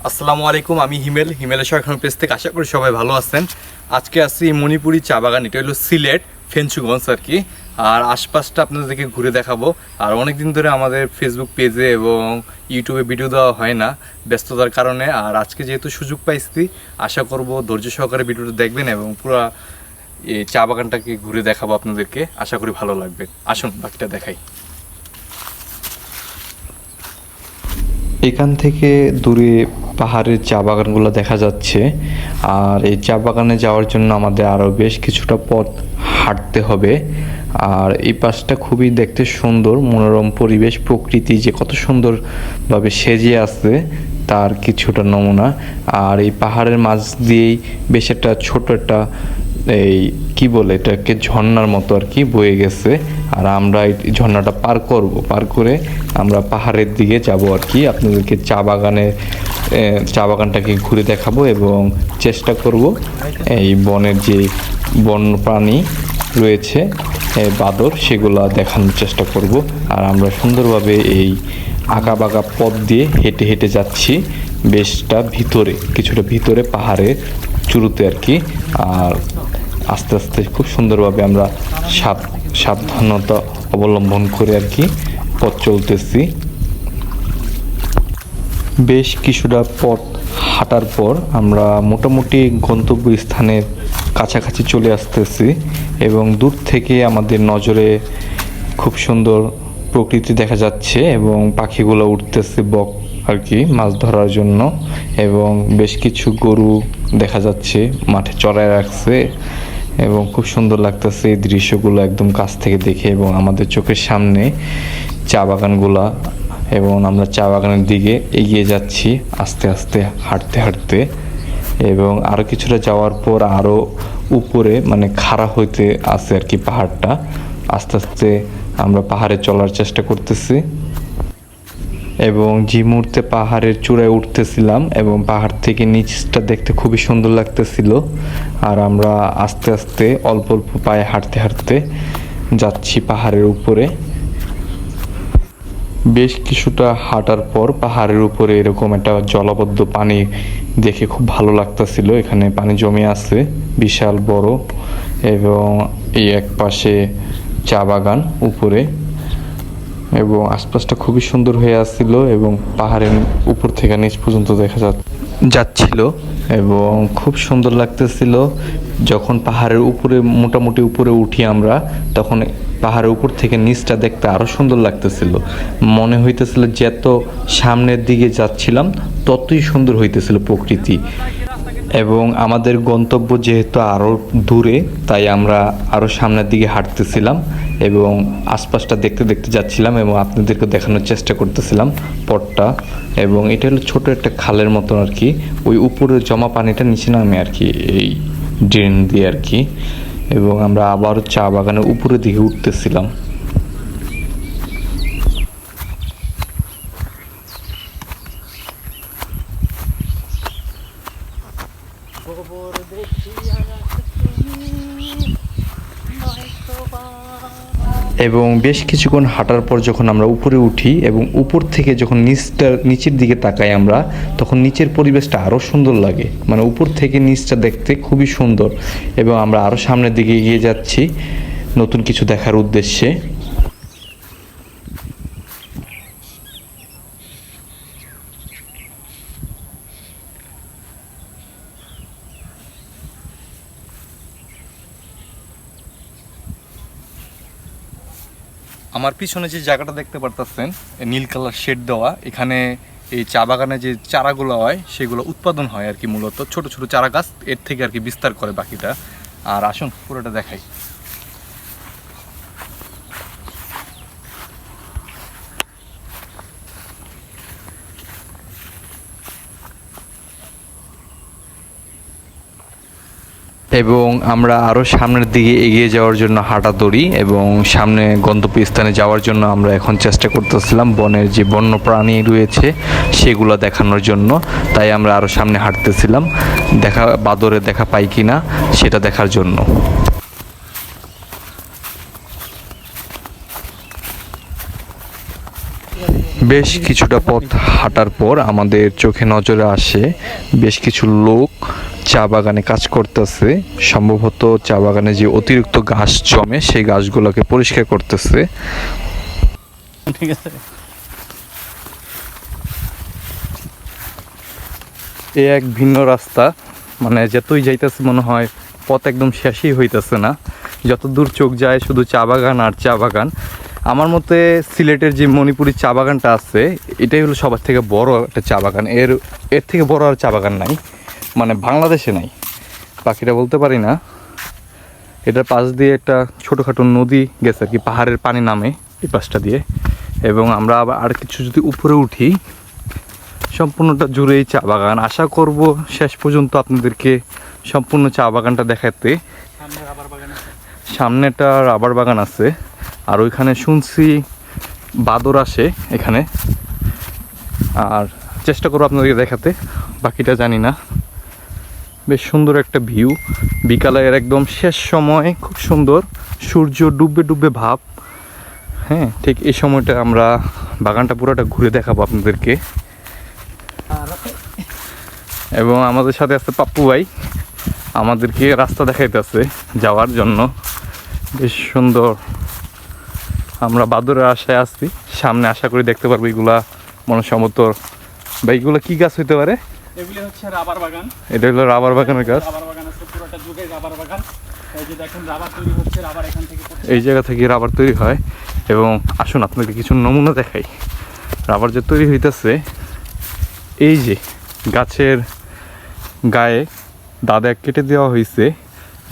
আসসালামু আলাইকুম, আমি হিমেলের এখন পেজ থেকে আশা করি সবাই ভালো আছেন। আজকে আসছি মণিপুরি চা বাগান, এটা হলো সিলেট ফেঞ্চুগঞ্জ আর কি। আর আশপাশটা আপনাদেরকে ঘুরে দেখাবো। আর অনেক দিন ধরে আমাদের ফেসবুক পেজে এবং ইউটিউবে ভিডিও দেওয়া হয় না ব্যস্ততার কারণে। আর আজকে যেহেতু সুযোগ পাইছি, আশা করব ধৈর্য সহকারে ভিডিওটা দেখবেন এবং পুরো এই চা বাগানটাকে ঘুরে দেখাবো আপনাদেরকে। আশা করি ভালো লাগবে। আসুন বাকিটা দেখাই। এখান থেকে দূরে পাহাড়ের চা বাগানগুলো দেখা যাচ্ছে। আর এই চা বাগানে যাওয়ার জন্য আমাদের আরও বেশ কিছুটা পথ হাঁটতে হবে। আর এই পাশটা খুবই দেখতে সুন্দর, মনোরম পরিবেশ, প্রকৃতি যে কত সুন্দরভাবে সেজে আছে তার কিছুটা নমুনা। আর এই পাহাড়ের মাঝ দিয়েই বেশ একটা ছোট একটা এই কি বলে এটাকে ঝর্ণার মতো আর কি বয়ে গেছে। আর আমরা এই ঝর্ণাটা পার করে আমরা পাহাড়ের দিকে যাব আর কি। আপনাদেরকে চা বাগানটাকে ঘুরে দেখাবো এবং চেষ্টা করব এই বনের যে বন্য প্রাণী রয়েছে বাদর, সেগুলো দেখানোর চেষ্টা করব। আর আমরা সুন্দরভাবে এই আঁকা বাঁকা পথ দিয়ে হেঁটে হেঁটে যাচ্ছি কিছুটা ভিতরে পাহাড়ের চূড়োতে আর কি। আর আস্তে আস্তে খুব সুন্দরভাবে আমরা সাবধানতা অবলম্বন করে আর কি পথ চলতেছি। বেশ কিছুটা পথ হাঁটার পর আমরা মোটামুটি গন্তব্য স্থানের কাছাকাছি চলে আসতেছি এবং দূর থেকে আমাদের নজরে খুব সুন্দর প্রকৃতি দেখা যাচ্ছে এবং পাখিগুলো উঠতেছে বক আর কি মাছ ধরার জন্য। এবং বেশ কিছু গরু দেখা যাচ্ছে মাঠে চড়ায় রাখছে এবং খুব সুন্দর লাগতেছে এই দৃশ্যগুলো একদম কাছ থেকে দেখে। এবং আমাদের চোখের সামনে চা বাগানগুলা এবং আমরা চা বাগানের দিকে এগিয়ে যাচ্ছি আস্তে আস্তে হাঁটতে হাঁটতে। এবং আরও কিছুটা যাওয়ার পর আরও উপরে মানে খাড়া হইতে আছে আর কি পাহাড়টা। আস্তে আস্তে আমরা পাহাড়ে চলার চেষ্টা করতেছি এবং যে মুহূর্তে পাহাড়ের চূড়ায় উঠতেছিলাম এবং পাহাড় থেকে নিচটা দেখতে খুবই সুন্দর লাগতেছিল। আর আমরা আস্তে আস্তে অল্প অল্প পায়ে হাঁটতে হাঁটতে যাচ্ছি পাহাড়ের উপরে। বেশ কিছুটা হাঁটার পর পাহাড়ের উপরে এরকম একটা জলাবদ্ধ পানি দেখে খুব ভালো লাগতেছিল। এখানে পানি জমে আছে বিশাল বড় এবং এই এক পাশে চা বাগান উপরে এবং আশপাশটা খুবই সুন্দর হয়ে আসছিল এবং পাহাড়ের উপর থেকে নিচ পর্যন্ত দেখা যাচ্ছিল এবং খুব সুন্দর লাগতেছিল। যখন পাহাড়ের উপরে মোটামুটি উপরে উঠি আমরা, তখন পাহাড়ের উপর থেকে নিচটা দেখতে আরও সুন্দর লাগতেছিল। মনে হইতেছিল যত সামনের দিকে যাচ্ছিলাম ততই সুন্দর হইতেছিল প্রকৃতি। এবং আমাদের গন্তব্য যেহেতু আরও দূরে, তাই আমরা আরও সামনের দিকে হাঁটতেছিলাম এবং আশপাশটা দেখতে দেখতে যাচ্ছিলাম এবং আপনাদেরকে দেখানোর চেষ্টা করতেছিলাম পথটা। এবং এটা হলো ছোট একটা খালের মতন আর কি, ওই উপরে জমা পানিটা নিচে নামে আর কি এই ড্রেন দিয়ে আর কি। এবং আমরা আবারও চা বাগানের উপরের দিকে উঠতেছিলাম। এবং বেশ কিছুক্ষণ হাঁটার পর যখন আমরা উপরে উঠি এবং উপর থেকে যখন নিচের দিকে তাকাই আমরা, তখন নিচের পরিবেশটা আরও সুন্দর লাগে। মানে উপর থেকে নিচটা দেখতে খুবই সুন্দর। এবং আমরা আরও সামনের দিকে এগিয়ে যাচ্ছি নতুন কিছু দেখার উদ্দেশ্যে। আমার পিছনে যে জায়গাটা দেখতে পারতেছেন নীল কালার শেড দেওয়া, এখানে এই চা বাগানে যে চারাগুলো হয় সেগুলো উৎপাদন হয় আর কি। মূলত ছোট ছোট চারা গাছ এর থেকে আর কি বিস্তার করে বাকিটা। আর আসুন পুরোটা দেখাই। এবং আমরা আরও সামনের দিকে এগিয়ে যাওয়ার জন্য হাঁটা ধরি এবং সামনে গন্তব্যস্থানে যাওয়ার জন্য আমরা এখন চেষ্টা করতেছিলাম বনের যে বন্য প্রাণী রয়েছে সেগুলো দেখানোর জন্য। তাই আমরা আরও সামনে হাঁটতেছিলাম বাদরের দেখা পাই কিনা সেটা দেখার জন্য। বেশ কিছুটা পথ হাঁটার পর আমাদের চোখে নজরে আসে বেশ কিছু লোক চা বাগানে কাজ করতেছে। সম্ভবত চা বাগানে যে অতিরিক্ত ঘাস জমে সেই ঘাসগুলোকে পরিষ্কার করতেছে। ঠিক আছে। এ এক ভিন্ন রাস্তা, মানে যতই যাইতেছে মনে হয় পথ একদম শেষই হইতেছে না। যত দূর চোখ যায় শুধু চা বাগান আর চা বাগান। আমার মতে সিলেটের যে মণিপুরি চা বাগানটা আছে এটাই হলো সবার থেকে বড় একটা চা বাগান। এর থেকে বড় আর চা বাগান নাই, মানে বাংলাদেশে নাই। বাকিটা বলতে পারি না। এটার পাশ দিয়ে একটা ছোটোখাটো নদী গেছে আর কি, পাহাড়ের পানি নামে এই পাশটা দিয়ে। এবং আমরা আবার আর কিছু যদি উপরে উঠি সম্পূর্ণটা জুড়েই চা বাগান। আশা করব শেষ পর্যন্ত আপনাদেরকে সম্পূর্ণ চা বাগানটা দেখাতে। সামনেটা রাবার বাগান আছে, আর ওইখানে শুনছি বাদর আসে এখানে। আর চেষ্টা করবো আপনাদেরকে দেখাতে, বাকিটা জানি না। বেশ সুন্দর একটা ভিউ, বিকালের একদম শেষ সময়, খুব সুন্দর সূর্য ডুববে ডুববে ভাব। হ্যাঁ, ঠিক এই সময়টা আমরা বাগানটা পুরোটা ঘুরে দেখাবো আপনাদেরকে। এবং আমাদের সাথে আছে পাপ্পু ভাই, আমাদেরকে রাস্তা দেখাইতেছে যাওয়ার জন্য। বেশ সুন্দর। আমরা বাদুরের আশায় আসছি, সামনে আশা করি দেখতে পারবো এগুলা মনসম্মত। বা এগুলো কি গাছ হইতে পারে? এগুলি হচ্ছে রাবার বাগান। এটা হলো রাবার বাগানের গাছ। রাবার বাগান আছে, পুরোটা যুগে রাবার বাগান। এই যে দেখেন রাবার তৈরি হচ্ছে, রাবার এখান থেকে পড়ছে। এই জায়গা থেকে রাবার তৈরি হয়। এবং আসুন আপনাকে কিছু নমুনা দেখাই। রাবার যে তৈরি হইতেছে, এই যে গাছের গায়ে দাদা কেটে দেওয়া হয়েছে,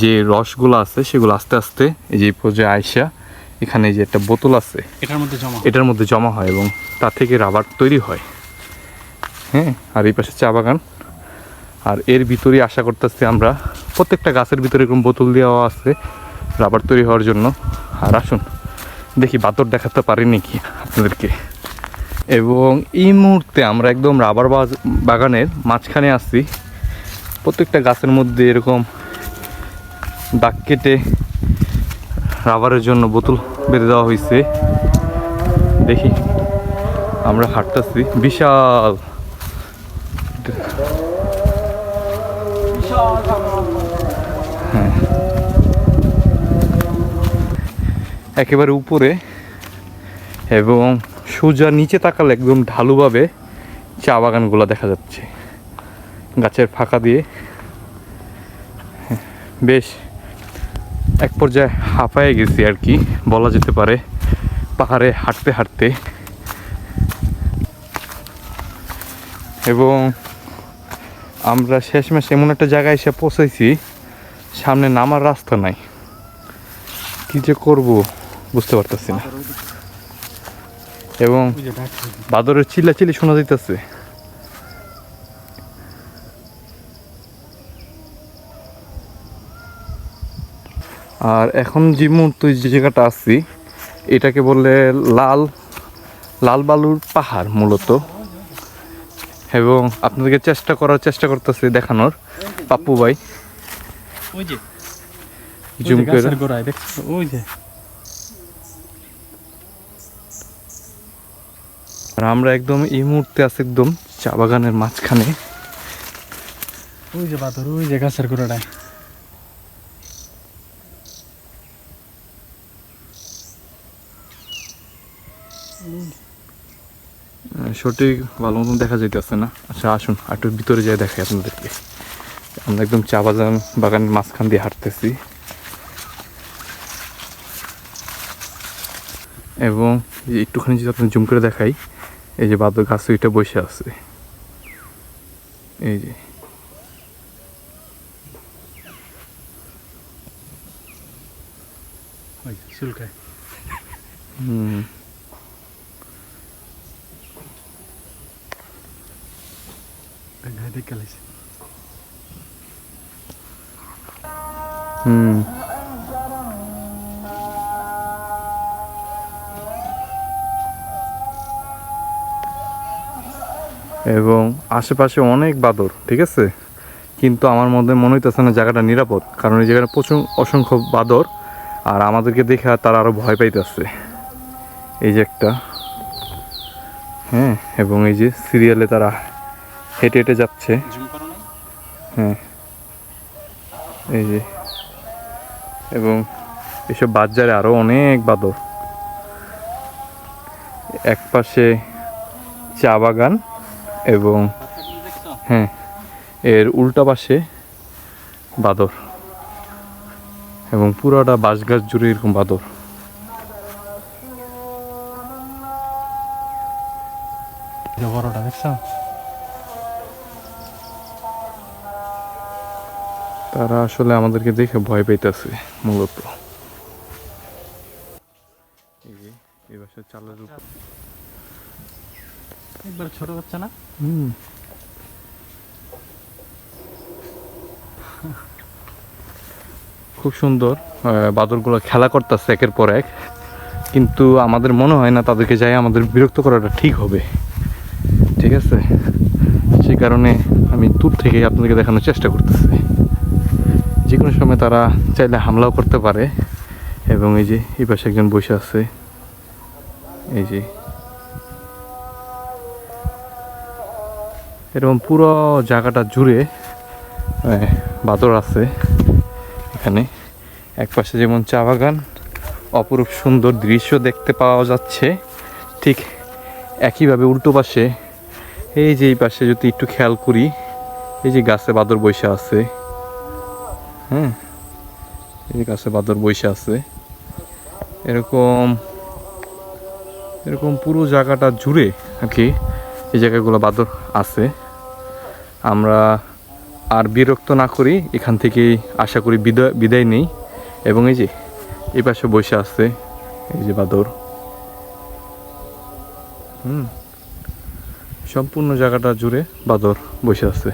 যে রসগুলো আছে সেগুলো আস্তে আস্তে এই যে পর্যায়ে আইসা এখানে যে একটা বোতল আছে এটার মধ্যে জমা হয় এবং তা থেকে রাবার তৈরি হয়। হ্যাঁ, আর এই পাশে চা বাগান। আর এর ভিতরেই আশা করতেছি আমরা, প্রত্যেকটা গাছের ভিতরে এরকম বোতল দেওয়া আছে রাবার তৈরি হওয়ার জন্য। আর আসুন দেখি বাদর দেখাতে পারি নাকি আপনাদেরকে। এবং এই মুহূর্তে আমরা একদম রাবার বাগানের মাঝখানে আছি। প্রত্যেকটা গাছের মধ্যে এরকম দাগ কেটে রাবারের জন্য বোতল বেঁধে দেওয়া হয়েছে। দেখি আমরা হাঁটতেছি, বিশাল। হ্যাঁ, একেবারে উপরে। এবং সোজা নিচে তাকালে একদম ঢালুভাবে চা বাগানগুলো দেখা যাচ্ছে গাছের ফাঁকা দিয়ে। বেশ এক পর্যায়ে হাঁপায়ে গেছি আর কি বলা যেতে পারে, পাহাড়ে হাঁটতে হাঁটতে। এবং আমরা শেষমেশ এমন একটা জায়গায় এসে পৌঁছাইছি, সামনে নামার রাস্তা নাই। কি যে করব বুঝতে পারতেছি না। এবং বাদরের চিল্লাচিল্লি শোনা যাইতেছে। আর এখন যে মুহূর্তে যে জায়গাটা আছি এটাকে বলে লাল বালুর পাহাড় মূলত। এবং আপনাদেরকে চেষ্টা করতেছি দেখানোর, পাপ্পু ভাই ওই যে জুম করে। গাছের গোড়ায় দেখছো, ওই যে। আর আমরা একদম এই মুহূর্তে আছি একদম চা বাগানের মাঝখানে। ওই যে বাদর, ওই যে গাছের গোড়াটায়। সঠিক ভালো মতন দেখা যাইতেছে না। আচ্ছা আসুন একটু ভিতরে যাই দেখাই আপনাদেরকে। আমরা একদম চা বাগানের মাঝখান দিয়ে হাঁটতেছি। এবং একটুখানি যদি আপনি জুম করে দেখাই, এই যে বাদর গাছ ওইটা বসে আছে, এই যে। ওই চুলকায়। দেখে লাইছে। এবং আশেপাশে অনেক বাদর, ঠিক আছে, কিন্তু আমার মধ্যে মনে হইতেছে না জায়গাটা নিরাপদ, কারণ এই জায়গাটা প্রচুর অসংখ্য বাদর। আর আমাদেরকে দেখে তারা আরো ভয় পাইতেছে। এই যে একটা হ্যাঁ, এবং এই যে সিরিয়ালে তারা হেঁটে হেঁটে যাচ্ছে। জুম করো না। হ্যাঁ, এই যে, এবং এসব বাজারে আরো অনেক বাদর। এক পাশে চা বাগান এবং বাচ্চাগুলো দেখছো? হ্যাঁ, এর উল্টা পাশে বাদর, এবং পুরোটা বাঁশ গাছ জুড়ে এরকম বাদর। বড়টা দেখছো? তারা আসলে আমাদেরকে দেখে ভয় পাইতেছে মূলত। এই যে এই বাসার চালের উপর একবার ছোট বাচ্চা না? খুব সুন্দর। বাদরগুলো খেলা করতেছে একের পর এক, কিন্তু আমাদের মনে হয় না তাদেরকে যাই আমাদের বিরক্ত করাটা ঠিক হবে। ঠিক আছে, সেই কারণে আমি দূর থেকে আপনাদেরকে দেখানোর চেষ্টা করতেছি। যে কোনো সময় তারা চাইলে হামলাও করতে পারে। এবং এই যে এই পাশে একজন বসে আছে, এই যে এরকম পুরো জায়গাটা জুড়ে বাদর আছে এখানে। এক পাশে যেমন চা বাগান, অপরূপ সুন্দর দৃশ্য দেখতে পাওয়া যাচ্ছে, ঠিক একইভাবে উল্টো পাশে এই যে এই পাশে যদি একটু খেয়াল করি, এই যে গাছে বাদর বসে আছে। হ্যাঁ, এই যে গাছে বাদর বসে আছে। এরকম এরকম পুরো জায়গাটা জুড়ে আর কি এই জায়গাগুলো বাদর আছে। আমরা আর বিরক্ত না করি, এখান থেকেই আশা করি বিদায় নেই। এবং এই যে এই পাশে বসে আছে এই যে বাদর। সম্পূর্ণ জায়গাটা জুড়ে বাদর বসে আছে।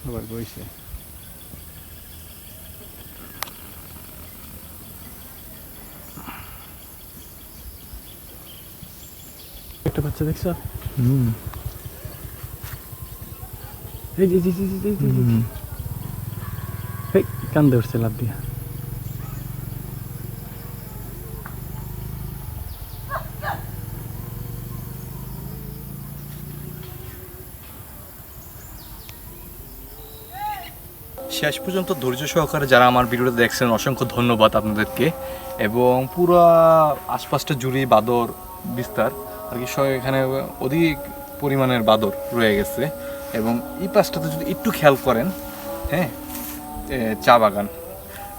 আবার বইছে। একটা বাচ্চা দেখছো? এই যে এই কান্দে উঠছে লাভ দিয়া। শেষ পর্যন্ত ধৈর্য সহকারে যারা আমার ভিডিওটা দেখছেন অসংখ্য ধন্যবাদ আপনাদেরকে। এবং পুরো আশপাশটা জুড়ে বাদর বিস্তার আর কি, এখানে অধিক পরিমাণের বাদর রয়ে গেছে। এবং এই পাশটাতে যদি একটু খেয়াল করেন, হ্যাঁ, চা বাগান,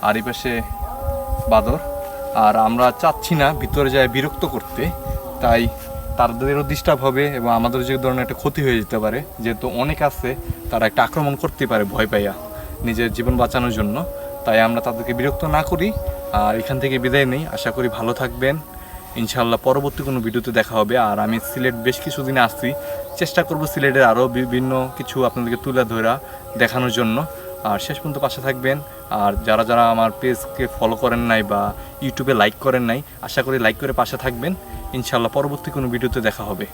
আর এই পাশে বাদর। আর আমরা চাচ্ছি না ভিতরে যায় বিরক্ত করতে, তাই তাদেরও ডিস্টার্ব হবে এবং আমাদের যে ধরনের একটা ক্ষতি হয়ে যেতে পারে, যেহেতু অনেক আছে তারা একটা আক্রমণ করতে পারে ভয় পাইয়া নিজের জীবন বাঁচানোর জন্য। তাই আমরা তাদেরকে বিরক্ত না করি আর এখান থেকে বিদায় নেই। আশা করি ভালো থাকবেন। ইনশাআল্লাহ পরবর্তী কোনো ভিডিওতে দেখা হবে। আর আমি সিলেট বেশ কিছুদিনে আসছি, চেষ্টা করব সিলেটের আরও বিভিন্ন কিছু আপনাদেরকে তুলে ধরা দেখানোর জন্য। আর শেষ পর্যন্ত পাশে থাকবেন। আর যারা যারা আমার পেজকে ফলো করেন নাই বা ইউটিউবে লাইক করেন নাই, আশা করি লাইক করে পাশে থাকবেন। ইনশাআল্লাহ পরবর্তী কোনো ভিডিওতে দেখা হবে।